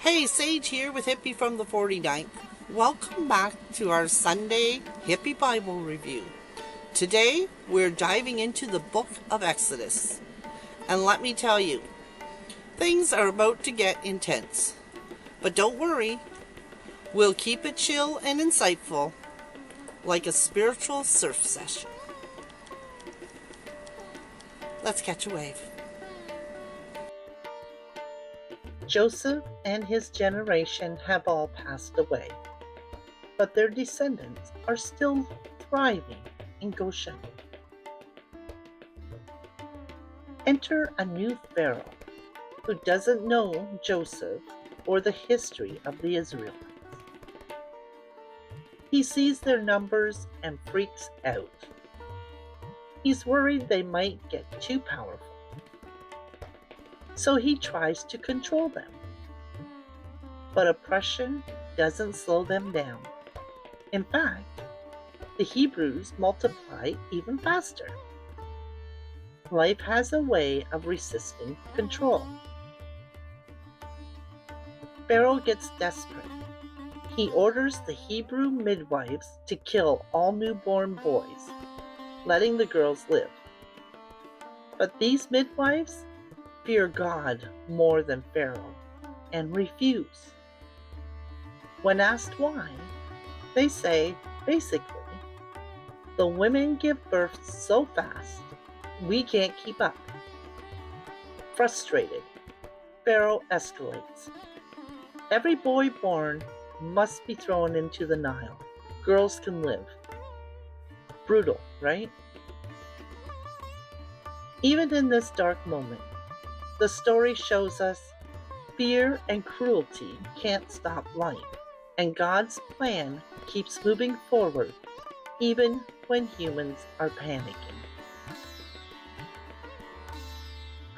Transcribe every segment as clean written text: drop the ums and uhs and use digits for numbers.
Hey, Sage here with Hippie from the 49th. Welcome back to our Sunday Hippie Bible review. Today, we're diving into the book of Exodus. And let me tell you, things are about to get intense. But don't worry, we'll keep it chill and insightful, like a spiritual surf session. Let's catch a wave. Joseph and his generation have all passed away, but their descendants are still thriving in Goshen. Enter a new Pharaoh who doesn't know Joseph or the history of the Israelites. He sees their numbers and freaks out. He's worried they might get too powerful, so he tries to control them. But oppression doesn't slow them down. In fact, the Hebrews multiply even faster. Life has a way of resisting control. Pharaoh gets desperate. He orders the Hebrew midwives to kill all newborn boys, letting the girls live. But these midwives fear God more than Pharaoh and refuse. When asked why, they say, basically, the women give birth so fast, we can't keep up. Frustrated, Pharaoh escalates. Every boy born must be thrown into the Nile. Girls can live. Brutal, right? Even in this dark moment, the story shows us fear and cruelty can't stop life, and God's plan keeps moving forward even when humans are panicking.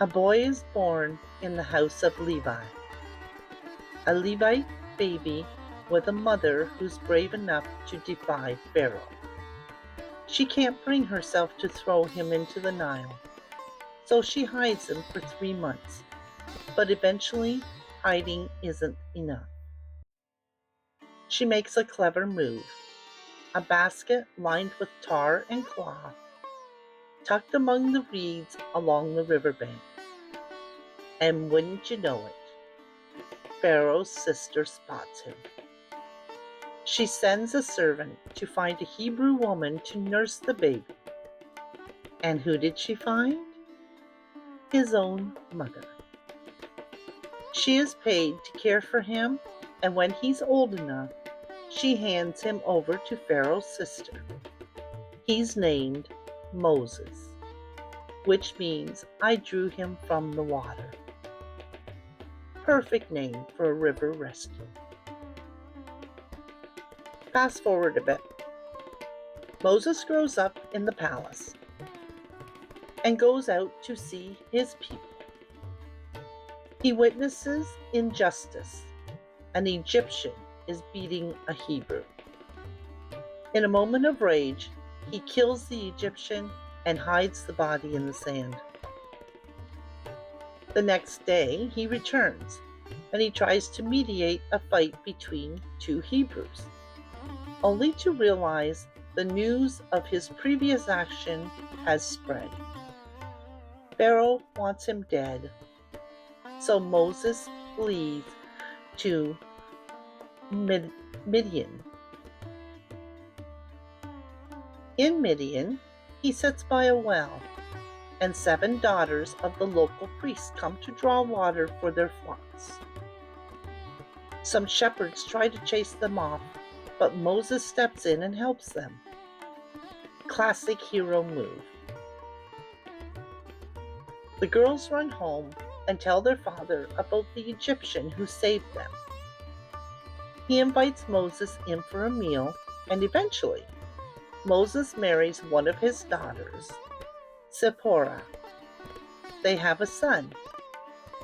A boy is born in the house of Levi. A Levite baby with a mother who's brave enough to defy Pharaoh. She can't bring herself to throw him into the Nile, so she hides him for 3 months. But eventually, hiding isn't enough. She makes a clever move. A basket lined with tar and cloth, tucked among the reeds along the riverbank. And wouldn't you know it, Pharaoh's sister spots him. She sends a servant to find a Hebrew woman to nurse the baby. And who did she find? His own mother. She is paid to care for him, and when he's old enough, she hands him over to Pharaoh's sister. He's named Moses, which means I drew him from the water. Perfect name for a river rescue. Fast forward a bit. Moses grows up in the palace and goes out to see his people. He witnesses injustice. An Egyptian is beating a Hebrew. In a moment of rage, he kills the Egyptian and hides the body in the sand. The next day, he returns, and he tries to mediate a fight between 2 Hebrews, only to realize the news of his previous action has spread. Pharaoh wants him dead, so Moses flees to Midian. In Midian, he sits by a well, and 7 daughters of the local priest come to draw water for their flocks. Some shepherds try to chase them off, but Moses steps in and helps them. Classic hero move. The girls run home and tell their father about the Egyptian who saved them. He invites Moses in for a meal, and eventually, Moses marries one of his daughters, Zipporah. They have a son,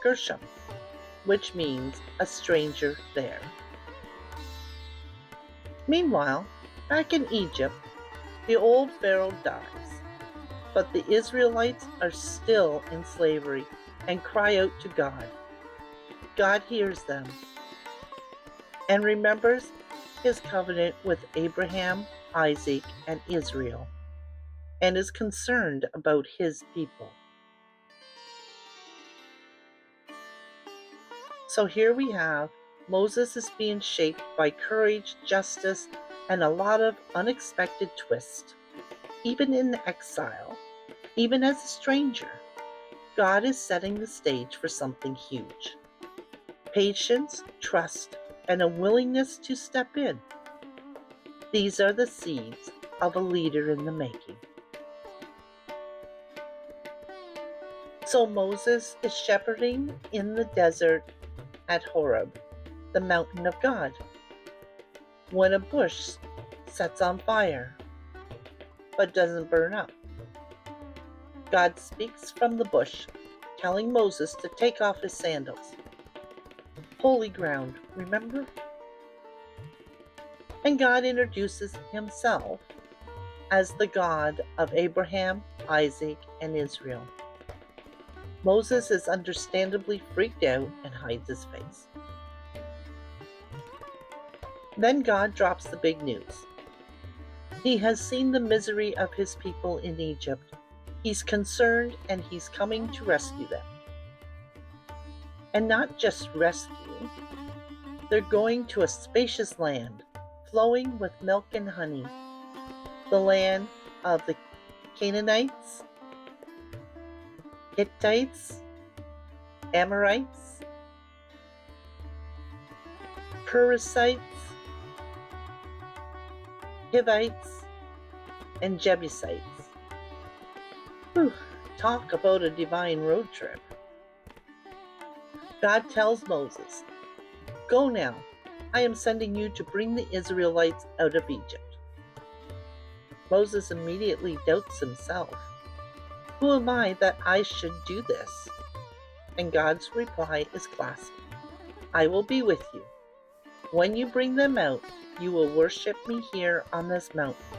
Gershom, which means a stranger there. Meanwhile, back in Egypt, the old Pharaoh dies, but the Israelites are still in slavery and cry out to God. God hears them and remembers his covenant with Abraham, Isaac, and Israel, and is concerned about his people. So here we have Moses is being shaped by courage, justice, and a lot of unexpected twists. Even in exile, even as a stranger, God is setting the stage for something huge. Patience, trust, and a willingness to step in. These are the seeds of a leader in the making. So Moses is shepherding in the desert at Horeb, the mountain of God, when a bush sets on fire but doesn't burn up. God speaks from the bush, telling Moses to take off his sandals. Holy ground, remember? And God introduces himself as the God of Abraham, Isaac, and Israel. Moses is understandably freaked out and hides his face. Then God drops the big news. He has seen the misery of his people in Egypt. He's concerned and he's coming to rescue them. And not just rescue, they're going to a spacious land flowing with milk and honey, the land of the Canaanites, Hittites, Amorites, Perizzites, Hivites, and Jebusites. Whew, talk about a divine road trip. God tells Moses, "Go now, I am sending you to bring the Israelites out of Egypt." Moses immediately doubts himself. Who am I that I should do this? And God's reply is classic. I will be with you. When you bring them out, you will worship me here on this mountain,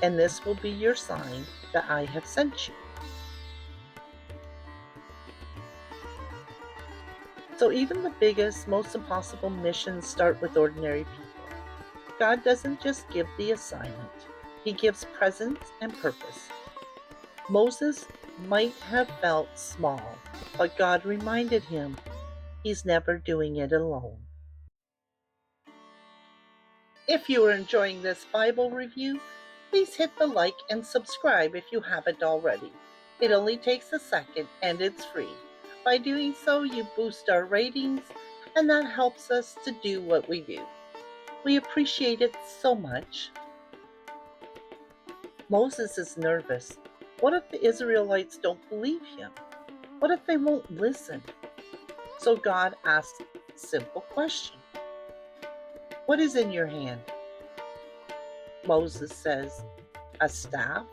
and this will be your sign that I have sent you. So even the biggest, most impossible missions start with ordinary people. God doesn't just give the assignment, he gives presence and purpose. Moses might have felt small, but God reminded him he's never doing it alone. If you are enjoying this Bible review, please hit the like and subscribe if you haven't already. It only takes a second and it's free. By doing so, you boost our ratings, and that helps us to do what we do. We appreciate it so much. Moses is nervous. What if the Israelites don't believe him? What if they won't listen? So God asks a simple question. What is in your hand? Moses says, a staff?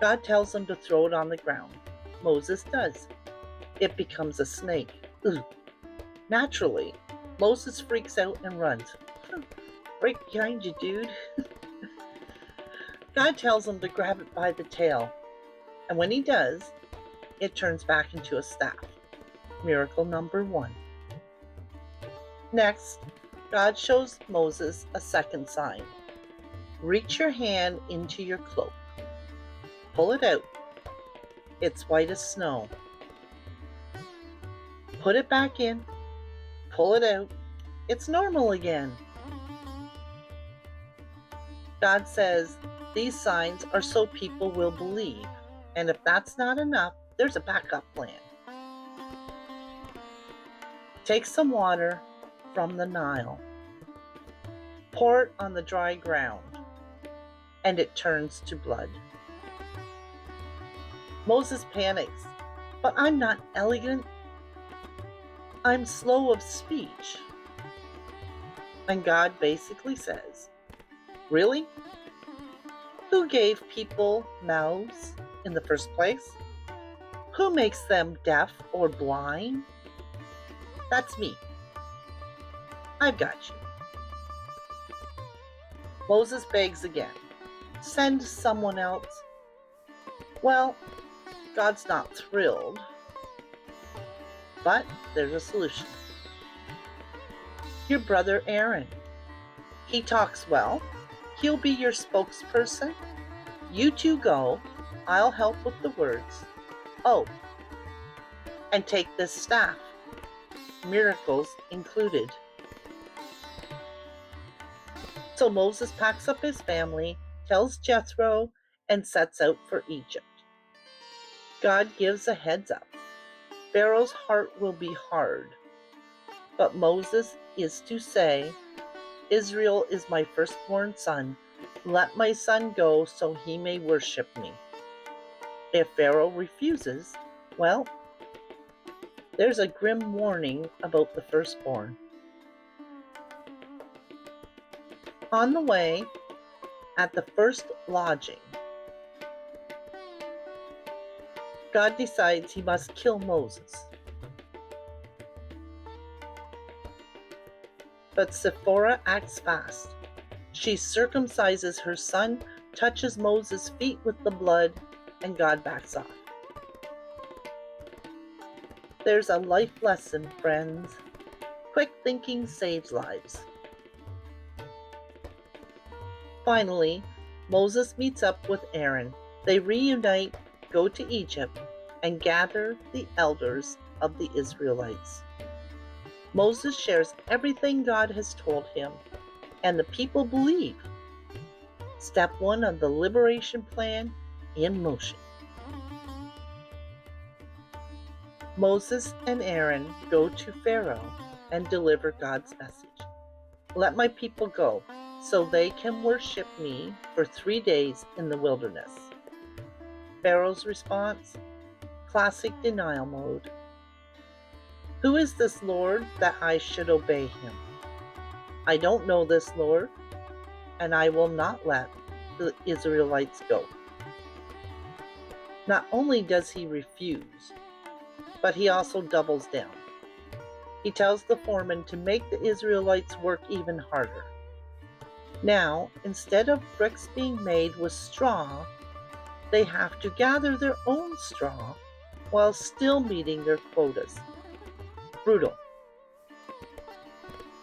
God tells him to throw it on the ground. Moses does. It becomes a snake. Ugh. Naturally, Moses freaks out and runs. Right behind you, dude. God tells him to grab it by the tail. And when he does, it turns back into a staff. Miracle number 1. Next, God shows Moses a second sign. Reach your hand into your cloak. Pull it out. It's white as snow. Put it back in. Pull it out. It's normal again. God says these signs are so people will believe. And if that's not enough, there's a backup plan. Take some water from the Nile. Pour it on the dry ground, and it turns to blood. Moses panics, but I'm not elegant. I'm slow of speech. And God basically says, really? Who gave people mouths in the first place? Who makes them deaf or blind? That's me. I've got you. Moses begs again. Send someone else. Well, God's not thrilled, but there's a solution. Your brother Aaron. He talks well. He'll be your spokesperson. You two go. I'll help with the words. Oh, and take this staff. Miracles included. So Moses packs up his family, tells Jethro, and sets out for Egypt. God gives a heads up. Pharaoh's heart will be hard. But Moses is to say, Israel is my firstborn son. Let my son go so he may worship me. If Pharaoh refuses, well, there's a grim warning about the firstborn. On the way, at the first lodging, God decides he must kill Moses. But Zipporah acts fast. She circumcises her son, touches Moses' feet with the blood, and God backs off. There's a life lesson, friends. Quick thinking saves lives. Finally, Moses meets up with Aaron. They reunite, go to Egypt, and gather the elders of the Israelites. Moses shares everything God has told him, and the people believe. Step 1 of the liberation plan in motion. Moses and Aaron go to Pharaoh and deliver God's message. Let my people go, so they can worship me for 3 days in the wilderness. Pharaoh's response? Classic denial mode. Who is this Lord that I should obey him? I don't know this Lord, and I will not let the Israelites go. Not only does he refuse, but he also doubles down. He tells the foreman to make the Israelites work even harder. Now, instead of bricks being made with straw, they have to gather their own straw while still meeting their quotas. Brutal.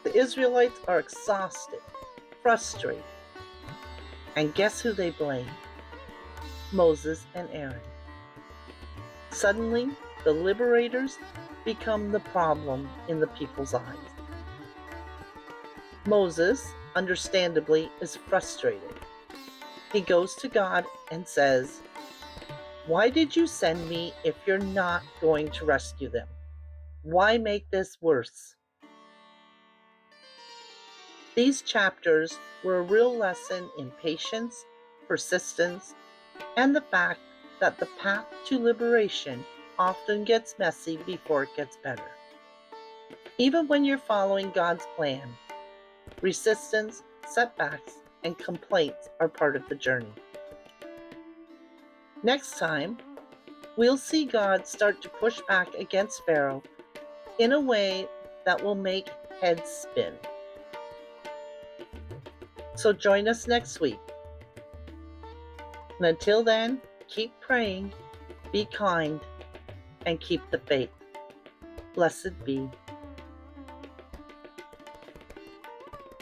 The Israelites are exhausted, frustrated, and guess who they blame? Moses and Aaron. Suddenly, the liberators become the problem in the people's eyes. Moses, understandably, is frustrated. He goes to God and says, "Why did you send me if you're not going to rescue them? Why make this worse?" These chapters were a real lesson in patience, persistence, and the fact that the path to liberation often gets messy before it gets better. Even when you're following God's plan, resistance, setbacks, and complaints are part of the journey. Next time, we'll see God start to push back against Pharaoh in a way that will make heads spin. So join us next week. And until then, keep praying, be kind, and keep the faith. Blessed be.